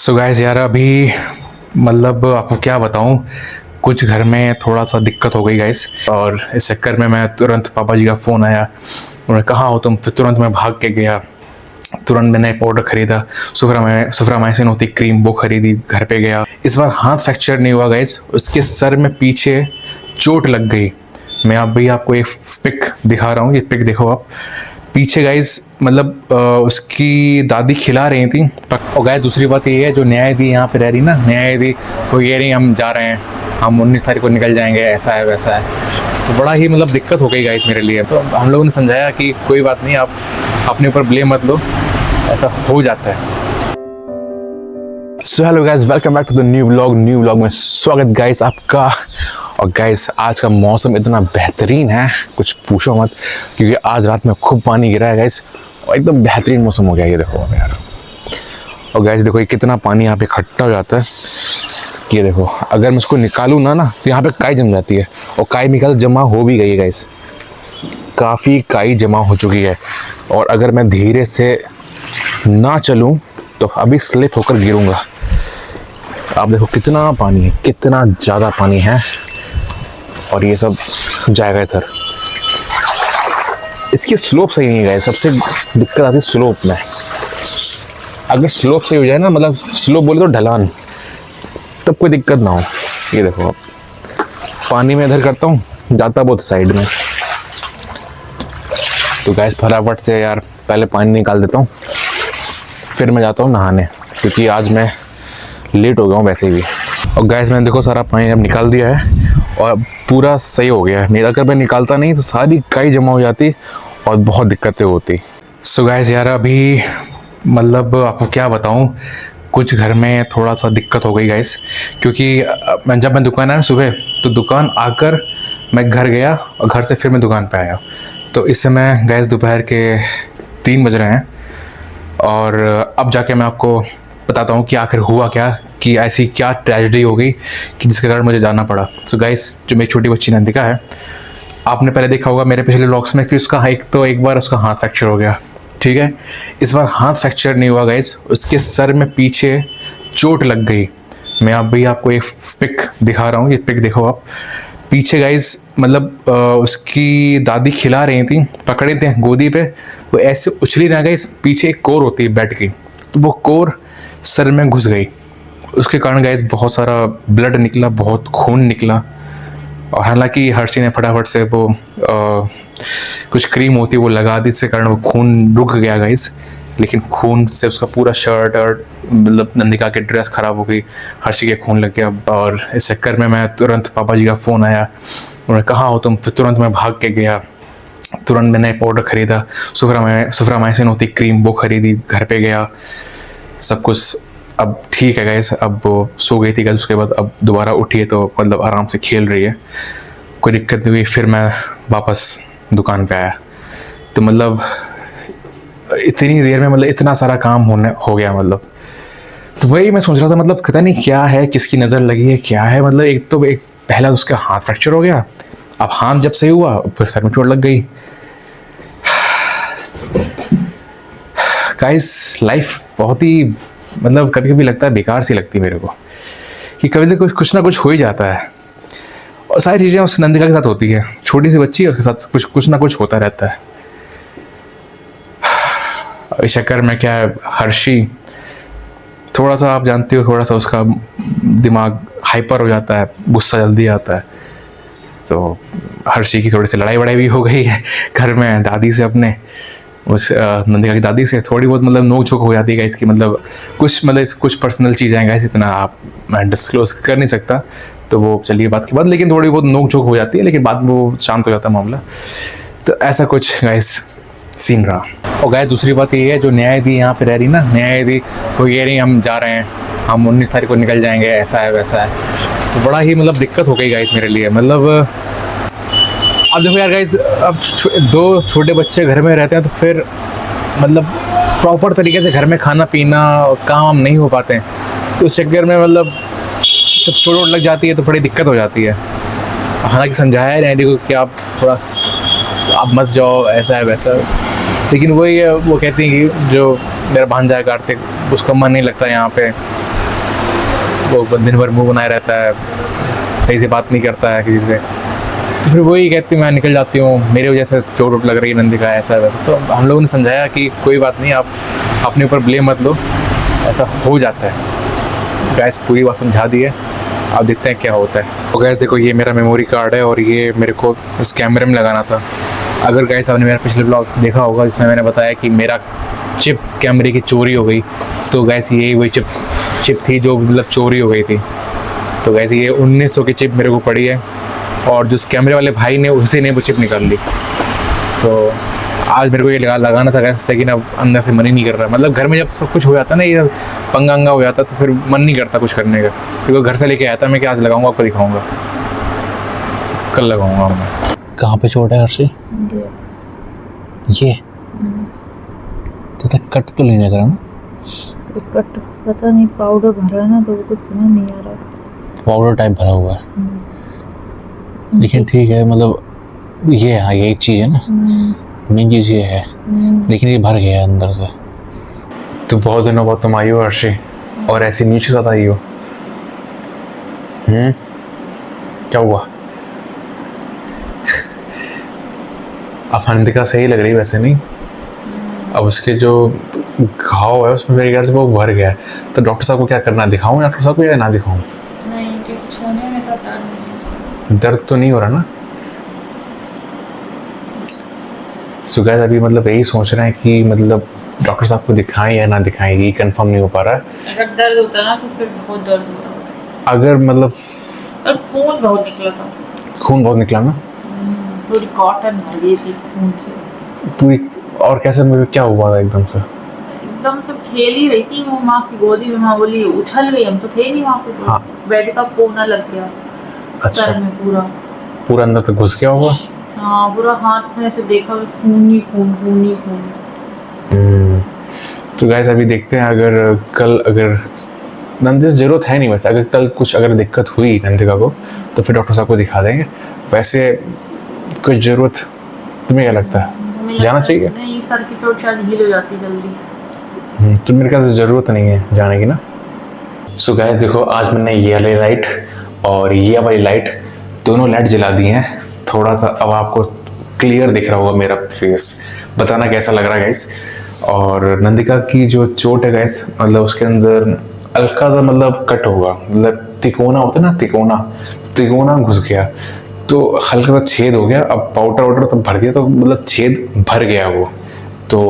So guys यार अभी मतलब आपको क्या बताऊं, कुछ घर में थोड़ा सा दिक्कत हो गई गाइस। और इस चक्कर में मैं तुरंत पापा जी का फ़ोन आया, उन्होंने कहा हो तुम, तो तुरंत मैं भाग के गया। तुरंत मैंने एक पाउडर खरीदा, सुफ्रामाइसिन होती क्रीम, वो खरीदी, घर पे गया। इस बार हाथ फ्रैक्चर नहीं हुआ गाइस, उसके सर में पीछे चोट लग गई। मैं अभी आपको एक पिक दिखा रहा हूँ, ये पिक देखो आप पीछे गाइस। मतलब उसकी दादी खिला रही थी। और गाइस दूसरी बात ये है, जो न्यायाधि यहाँ पे रह रही ना, न्यायाधि वो ये रही हम जा रहे हैं, हम 19 तारीख को निकल जाएंगे, ऐसा है वैसा है। तो बड़ा ही मतलब दिक्कत हो गई गाइस मेरे लिए। तो हम लोगों ने समझाया कि कोई बात नहीं, आप अपने ऊपर ब्लेम मत लो, ऐसा हो जाता है। So hello guys, welcome back to the new vlog में स्वागत गाइस आपका। और गाइस आज का मौसम इतना बेहतरीन है, कुछ पूछो मत, क्योंकि आज रात में खूब पानी गिरा है गाइस, और एकदम बेहतरीन मौसम हो गया। ये देखो यार, और गाइस देखो ये कितना पानी यहाँ पे इकट्ठा हो जाता है। ये देखो, अगर मैं इसको निकालूँ ना तो यहाँ पे काई जम जाती है, और काई निकाल जमा हो भी गई है गाइस, काफ़ी काई जमा हो चुकी है। और अगर मैं धीरे से ना चलूँ तो अभी स्लिप होकर गिरूंगा। आप देखो कितना पानी है, कितना ज़्यादा पानी है, और ये सब जाएगा इधर। इसकी स्लोप सही नहीं है, सबसे दिक्कत आती है स्लोप में। अगर स्लोप सही हो जाए ना, मतलब स्लोप बोले तो ढलान, तब कोई दिक्कत ना हो। ये देखो आप, पानी में इधर करता हूँ, जाता बहुत साइड में। तो गैस फटाफट से यार पहले पानी निकाल देता हूँ, फिर मैं जाता हूँ नहाने, क्योंकि आज मैं लेट हो गया हूँ वैसे भी। और गैस मैंने देखो सारा पानी अब निकाल दिया है, और पूरा सही हो गया है। नहीं अगर मैं निकालता नहीं तो सारी काई जमा हो जाती और बहुत दिक्कतें होती। सो गैस यार अभी मतलब आपको क्या बताऊँ, कुछ घर में थोड़ा सा दिक्कत हो गई गाइस, क्योंकि जब मैं दुकान आया सुबह, तो दुकान आकर मैं घर गया, और घर से फिर मैं दुकान पे आया। तो इस समय गैस दोपहर के 3 बज रहे हैं, और अब जाके मैं आपको बताता हूँ कि आखिर हुआ क्या, कि ऐसी क्या ट्रेजेडी हो गई कि जिसके कारण मुझे जाना पड़ा। सो गाइस, जो मेरी छोटी बच्ची नंदिका है, आपने पहले देखा होगा मेरे पिछले व्लॉग्स में कि उसका एक बार उसका हाथ फ्रैक्चर हो गया, ठीक है। इस बार हाथ फ्रैक्चर नहीं हुआ गाइस, उसके सर में पीछे चोट लग गई। मैं अभी आपको एक पिक दिखा रहा हूँ, ये पिक देखो आप पीछे गाइस। मतलब उसकी दादी खिला रही थी, पकड़े थे गोदी पे, वो ऐसे उछली ना गाइस, पीछे एक कोर होती है बेड की, तो वो कोर सर में घुस गई। उसके कारण गाइस बहुत सारा ब्लड निकला, बहुत खून निकला। और हालांकि हर्षी ने फटाफट से वो कुछ क्रीम होती है वो लगा दी, इसके कारण वो खून रुक गया गाइस। लेकिन खून से उसका पूरा शर्ट और मतलब नंदिका की ड्रेस ख़राब हो गई, हर्षी के खून लग गया। और इस चक्कर में मैं तुरंत पापा जी का फ़ोन आया, उन्होंने कहा हो तुम, तो तुरंत मैं भाग के गया। तुरंत मैंने एक पाउडर खरीदा, सुफ्रामाइसिन होती क्रीम, वो खरीदी, घर पे गया। सब कुछ अब ठीक है गाइस। अब वो सो गई थी, उसके बाद अब दोबारा उठी है, तो मतलब आराम से खेल रही है, कोई दिक्कत नहीं हुई। फिर मैं वापस दुकान पे आया, तो मतलब इतनी देर में मतलब इतना सारा काम हो गया। मतलब तो वही मैं सोच रहा था, मतलब पता नहीं क्या है, किसकी नज़र लगी है, क्या है। मतलब एक पहला उसका हाथ फ्रैक्चर हो गया, अब हाथ जब सही हुआ फिर सर में चोट लग गई। गाइस लाइफ बहुत ही मतलब कभी कभी लगता है बेकार सी लगती है मेरे को, कि कभी तो कुछ ना कुछ हो ही जाता है। और सारी चीज़ें उस नंदिका के साथ होती है, छोटी सी बच्ची के साथ कुछ ना कुछ होता रहता है। इस चक्कर में क्या है, हर्षी थोड़ा सा, आप जानते हो, थोड़ा सा उसका दिमाग हाइपर हो जाता है, गुस्सा जल्दी आता है। तो हर्षी की थोड़ी सी लड़ाई वड़ाई भी हो गई है घर में दादी से, अपने उस नंदिका की दादी से थोड़ी बहुत मतलब नोक झोंक हो जाती है इसकी। मतलब कुछ पर्सनल चीज़ें हैं गाइस, इतना आप मैं डिस्क्लोज कर नहीं सकता, तो वो चलिए बात की बात। लेकिन थोड़ी बहुत नोक झोंक हो जाती है, लेकिन बाद में वो शांत हो जाता है मामला। तो ऐसा कुछ गाइस सीन रहा। और गाइस दूसरी बात ये है, जो न्यायाधि यहाँ पे रह रही ना, न्यायाधि वो ये रही हम जा रहे हैं, हम 19 तारीख को निकल जाएंगे, ऐसा है वैसा है। तो बड़ा ही मतलब दिक्कत हो गई गाइस मेरे लिए। मतलब अब देखो यार गाइस, अब 2 छोटे बच्चे घर में रहते हैं, तो फिर मतलब प्रॉपर तरीके से घर में खाना पीना काम नहीं हो पाते हैं। तो उस चक्कर में मतलब जब चोट लग जाती है तो बड़ी दिक्कत हो जाती है। हालांकि समझाया नहीं, देखो कि आप थोड़ा आप मत जाओ, ऐसा है वैसा है। लेकिन वही है, वो कहती हैं कि जो मेरा भांजा है कार्तिक, उसका मन नहीं लगता यहाँ पे, वो दिन भर मुंह बनाए रहता है, सही से बात नहीं करता है किसी से, तो फिर वही कहती मैं निकल जाती हूँ, मेरी वजह से चोट वोट लग रही है नंदी का, ऐसा वैसा। तो हम लोगों ने समझाया कि कोई बात नहीं, आप अपने ऊपर ब्लेम मत लो, ऐसा हो जाता है। गैस पूरी बात समझा दी है, अब देखते हैं क्या होता है। तो गैस देखो ये मेरा मेमोरी कार्ड है और ये मेरे को उस कैमरे में लगाना था। अगर गैस आपने मेरा पिछले ब्लॉग देखा होगा जिसमें मैंने बताया कि मेरा चिप कैमरे की चोरी हो गई, तो गैस ये वही चिप थी जो मतलब चोरी हो गई थी। तो गैस ये 1900 की चिप मेरे को पड़ी है और जो कैमरे वाले भाई ने उसी ने वो चिप निकाल ली। तो आज मेरे को ये लगाना था गैस, लेकिन अब अंदर से मन ही नहीं कर रहा। मतलब घर में जब सब कुछ हो जाता है ना, ये पंगा हो जाता तो फिर मन नहीं करता कुछ करने का, क्योंकि घर से लेके आया था मैं कि आज लगाऊंगा, आपको दिखाऊंगा, कल लगाऊंगा मैं। कहाँ पे चोट है हर्षी? ये तो कट तो नहीं लग रहा ना? कट पता नहीं, पाउडर भरा है ना तो वो कुछ समझ नहीं आ रहा। पाउडर टाइप भरा हुआ है, लेकिन ठीक है, मतलब ये हाँ ये एक चीज़ है ना, मेन चीज़ ये है, लेकिन ये भर गया है अंदर से। तो बहुत दिनों बाद तुम आई हो हर्षी, और ऐसी न्यूज़ के साथ आई हो। क्या हुआ? अब अनंतिका सही लग रही वैसे नहीं, अब उसके जो घाव है उसमें मेरे ख्याल से वो भर गया है। तो डॉक्टर साहब को क्या करना है, दिखाऊं डॉक्टर साहब को या ना दिखाऊं? नहीं, क्योंकि छूने में तो दर्द नहीं है। दर्द तो नहीं हो रहा ना? सो गाइस अभी मतलब यही सोच रहे हैं कि मतलब डॉक्टर साहब को दिखाएं या ना दिखाएं, ये कंफर्म नहीं हो पा रहा है। अगर दर्द होता ना तो फिर बहुत दर्द हो रहा होता। अगर मतलब और खून बहुत निकला था। खून बहुत निकला ना? पूरी कॉटन भरी थी खून से पूरी। और कैसे मुझे क्या हुआ था एकदम से? एकदम से खेल ही रही थी वो माँ की गोदी में, माँ बोली उछल गई, हम तो थे नहीं वहाँ पे। हाँ। बेड का कोना लग गया। अच्छा। सर में पूरा अंदर तक घुस गया होगा। हाँ, पूरा हाथ में ऐसे देखा, खून ही खून, खून ही खून। तो गाइस अभी देखते हैं, अगर कल अगर नंदिका जरूरत है नहीं, वैसे अगर कल कुछ अगर दिक्कत हुई नंदिका को तो फिर डॉक्टर साहब को दिखा देंगे। वैसे कोई ज़रूरत तुम्हें क्या लगता है, जाना चाहिए? नहीं, सर की चोट शायद हील हो जाती जल्दी। तो मेरे ख्याल से ज़रूरत नहीं है जाने की ना। सो गाइस देखो आज मैंने ये वाली लाइट और ये वाली लाइट दोनों लाइट जला दी हैं। थोड़ा सा अब आपको क्लियर दिख रहा होगा मेरा फेस, बताना कैसा लग रहा है गाइस। और नंदिका की जो चोट है गाइस, मतलब उसके अंदर हल्का सा मतलब कट होगा, मतलब तिकोना होता है ना, तिकोना घुस गया, तो हल्का सा छेद हो गया। अब पाउडर वाउडर तो भर दिया, तो मतलब छेद भर गया वो, तो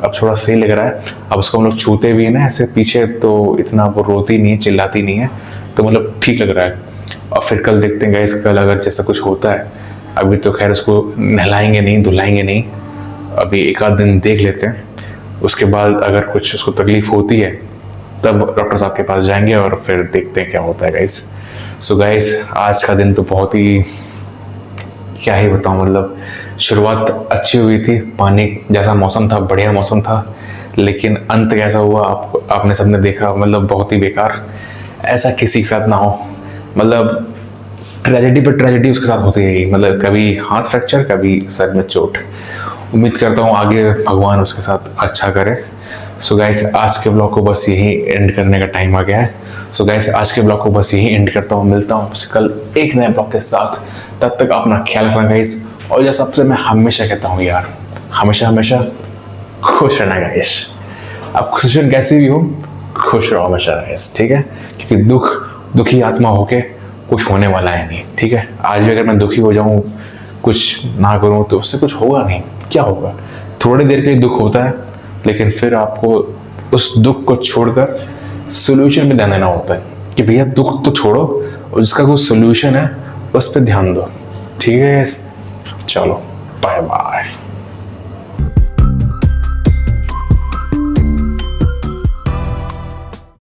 अब थोड़ा सही लग रहा है। अब उसको हम लोग छूते भी है ना ऐसे पीछे, तो इतना वो रोती नहीं है, चिल्लाती नहीं है, तो मतलब ठीक लग रहा है। और फिर कल देखते हैं गाइस, कल अगर जैसा कुछ होता है, अभी तो खैर उसको नहलाएंगे नहीं, धुलाएंगे नहीं, अभी एक आध दिन देख लेते हैं। उसके बाद अगर कुछ उसको तकलीफ होती है तब डॉक्टर साहब के पास जाएंगे और फिर देखते हैं क्या होता है गाइस। सो गाइस आज का दिन तो बहुत ही, क्या ही बताऊं, मतलब शुरुआत अच्छी हुई थी, पानी जैसा मौसम था, बढ़िया मौसम था, लेकिन अंत कैसा हुआ आपने सबने देखा, मतलब बहुत ही बेकार। ऐसा किसी के साथ ना हो, मतलब ट्रेजेडी पर ट्रेजेडी उसके साथ होती है, मतलब कभी हाथ फ्रैक्चर, कभी सर में चोट। उम्मीद करता हूँ आगे भगवान उसके साथ अच्छा करे। सो गाइस आज के ब्लॉग को बस यही एंड करने का टाइम आ गया है। सो गाइस आज के ब्लॉग को बस यही एंड करता हूँ, मिलता हूँ आपसे कल एक नए ब्लॉग के साथ। तब तक अपना ख्याल रखना गाइस, और जैसा सबसे मैं हमेशा कहता हूँ यार, हमेशा खुश रहना गाइस। अब सिचुएशन कैसी भी हो, खुश रहो हमेशा गाइस, ठीक है? क्योंकि दुखी आत्मा होके कुछ होने वाला है नहीं, ठीक है? आज भी अगर मैं दुखी हो जाऊँ, कुछ ना करूँ, तो उससे कुछ होगा नहीं। क्या होगा? थोड़ी देर के लिए दुख होता है, लेकिन फिर आपको उस दुख को छोड़कर सोल्यूशन पे ध्यान देना होता है कि भैया दुख तो छोड़ो और जिसका कोई सोल्यूशन है उस पर ध्यान दो, ठीक है? चलो बाय बाय।